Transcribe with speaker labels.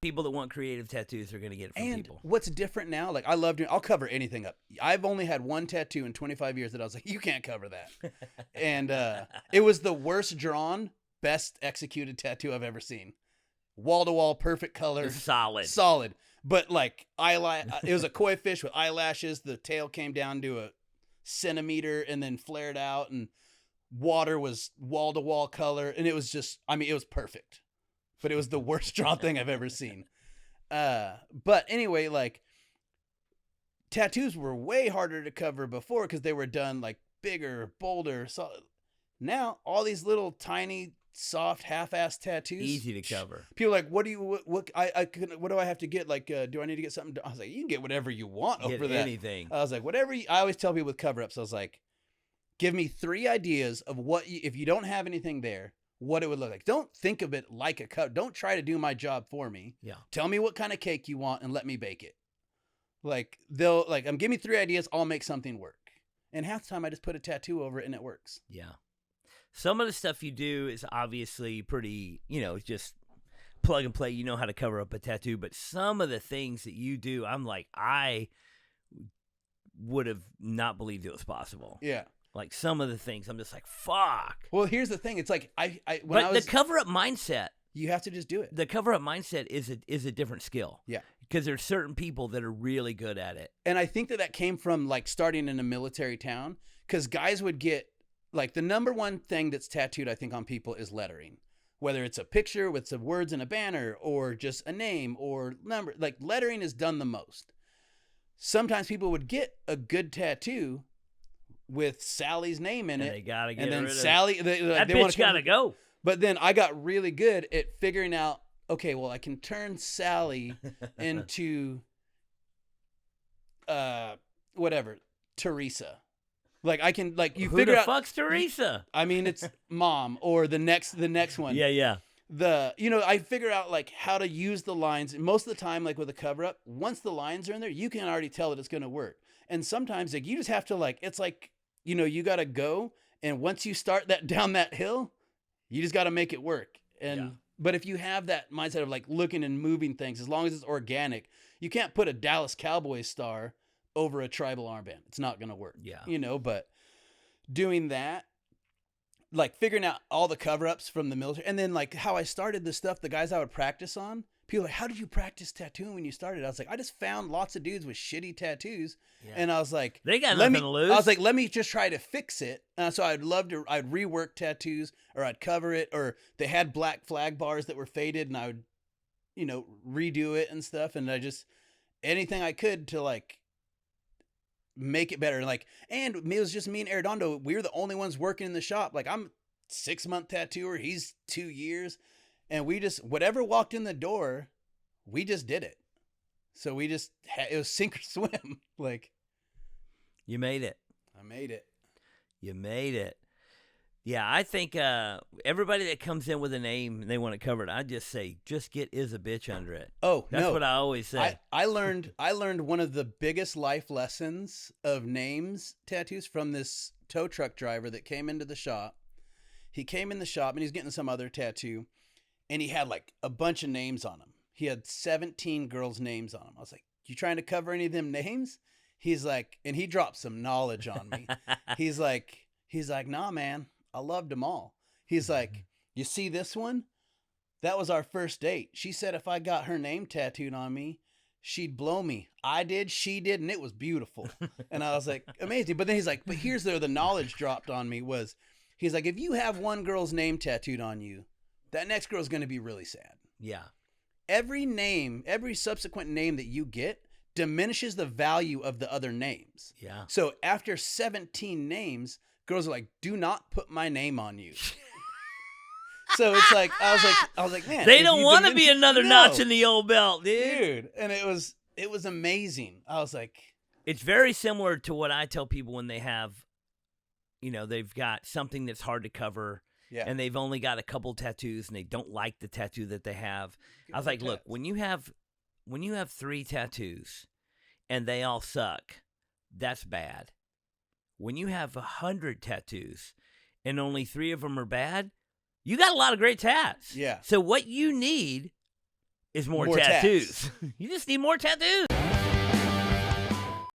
Speaker 1: people that want creative tattoos are going to get it from people.
Speaker 2: And what's different now, like I love doing, I'll cover anything up. I've only had one tattoo in 25 years that I was like, you can't cover that. And it was the worst drawn, best executed tattoo I've ever seen. Wall to wall, perfect color. Solid. But like it was a koi fish with eyelashes. The tail came down to a centimeter and then flared out, and water was wall to wall color. And it was just, I mean, it was perfect. But it was the worst drawn thing I've ever seen. But anyway, like tattoos were way harder to cover before because they were done like bigger, bolder. So now all these little tiny, soft, half-assed tattoos,
Speaker 1: easy to cover.
Speaker 2: People are like, what do I have to get? Like, do I need to get something? I was like, you can get whatever you want over that.
Speaker 1: Anything.
Speaker 2: I was like, I always tell people with cover-ups, I was like, give me 3 ideas of what if you don't have anything there, what it would look like. Don't think of it like a cut. Don't try to do my job for me.
Speaker 1: Yeah.
Speaker 2: Tell me what kind of cake you want and let me bake it. Like give me 3 ideas. I'll make something work. And half the time I just put a tattoo over it and it works.
Speaker 1: Yeah. Some of the stuff you do is obviously pretty, just plug and play. You know how to cover up a tattoo, but some of the things that you do, I'm like, I would have not believed it was possible.
Speaker 2: Yeah.
Speaker 1: Like some of the things, I'm just like, fuck.
Speaker 2: Well, here's the thing. It's like
Speaker 1: the cover-up mindset.
Speaker 2: You have to just do it.
Speaker 1: The cover-up mindset is a different skill.
Speaker 2: Yeah.
Speaker 1: Because there's certain people that are really good at it.
Speaker 2: And I think that came from like starting in a military town, because guys would get like the number one thing that's tattooed, I think, on people is lettering. Whether it's a picture with some words in a banner or just a name or number, like lettering is done the most. Sometimes people would get a good tattoo with Sally's name in it.
Speaker 1: They gotta get
Speaker 2: and then
Speaker 1: rid of
Speaker 2: Sally,
Speaker 1: that bitch gotta go.
Speaker 2: But then I got really good at figuring out, okay, well, I can turn Sally into Teresa. Like I can, like you figure out
Speaker 1: who the fuck's Teresa?
Speaker 2: I mean, it's mom or the next one.
Speaker 1: Yeah.
Speaker 2: I figure out like how to use the lines. And most of the time, like with a cover up, once the lines are in there, you can already tell that it's going to work. And sometimes like you just have to like, it's like, you got to go. And once you start down that hill, you just got to make it work. But if you have that mindset of like looking and moving things, as long as it's organic, you can't put a Dallas Cowboys star over a tribal armband. It's not going to work.
Speaker 1: Yeah.
Speaker 2: But doing that, like figuring out all the cover-ups from the military, and then like how I started this stuff, the guys I would practice on, people are like, how did you practice tattooing when you started? I was like, I just found lots of dudes with shitty tattoos. Yeah. And I was like,
Speaker 1: they got nothing to lose.
Speaker 2: I was like, let me just try to fix it. So I'd rework tattoos, or I'd cover it, or they had black flag bars that were faded and I would, redo it and stuff. And anything I could to like make it better. Like, and it was just me and Arredondo. We were the only ones working in the shop. Like I'm 6-month tattooer. He's 2 years. And we just, whatever walked in the door, we just did it. So we just it was sink or swim. Like,
Speaker 1: you made it.
Speaker 2: I made it.
Speaker 1: You made it. Yeah, I think everybody that comes in with a name and they want it covered, I just say, just get is a bitch under it.
Speaker 2: Oh,
Speaker 1: that's what I always say.
Speaker 2: I learned one of the biggest life lessons of names tattoos from this tow truck driver that came into the shop. He came in the shop and he's getting some other tattoo, and he had like a bunch of names on him. He had 17 girls' names on him. I was like, you trying to cover any of them names? He's like, and he dropped some knowledge on me. He's like, nah, man, I loved them all. He's like, you see this one? That was our first date. She said if I got her name tattooed on me, she'd blow me. I did, she did, and it was beautiful. And I was like, amazing. But then he's like, but here's the knowledge dropped on me was, he's like, if you have one girl's name tattooed on you, that next girl's going to be really sad.
Speaker 1: Yeah.
Speaker 2: Every subsequent name that you get diminishes the value of the other names.
Speaker 1: Yeah.
Speaker 2: So after 17 names, girls are like, do not put my name on you. So it's like, I was like, man.
Speaker 1: They don't want to be another notch in the old belt, dude.
Speaker 2: And it was amazing. I was like.
Speaker 1: It's very similar to what I tell people when they have, they've got something that's hard to cover.
Speaker 2: Yeah.
Speaker 1: And they've only got a couple tattoos and they don't like the tattoo that they have. I was like, look, when you have 3 tattoos and they all suck, that's bad. When you have 100 tattoos and only 3 of them are bad, you got a lot of great tats.
Speaker 2: Yeah.
Speaker 1: So what you need is more
Speaker 2: More tats.
Speaker 1: tattoos. You just need more tattoos.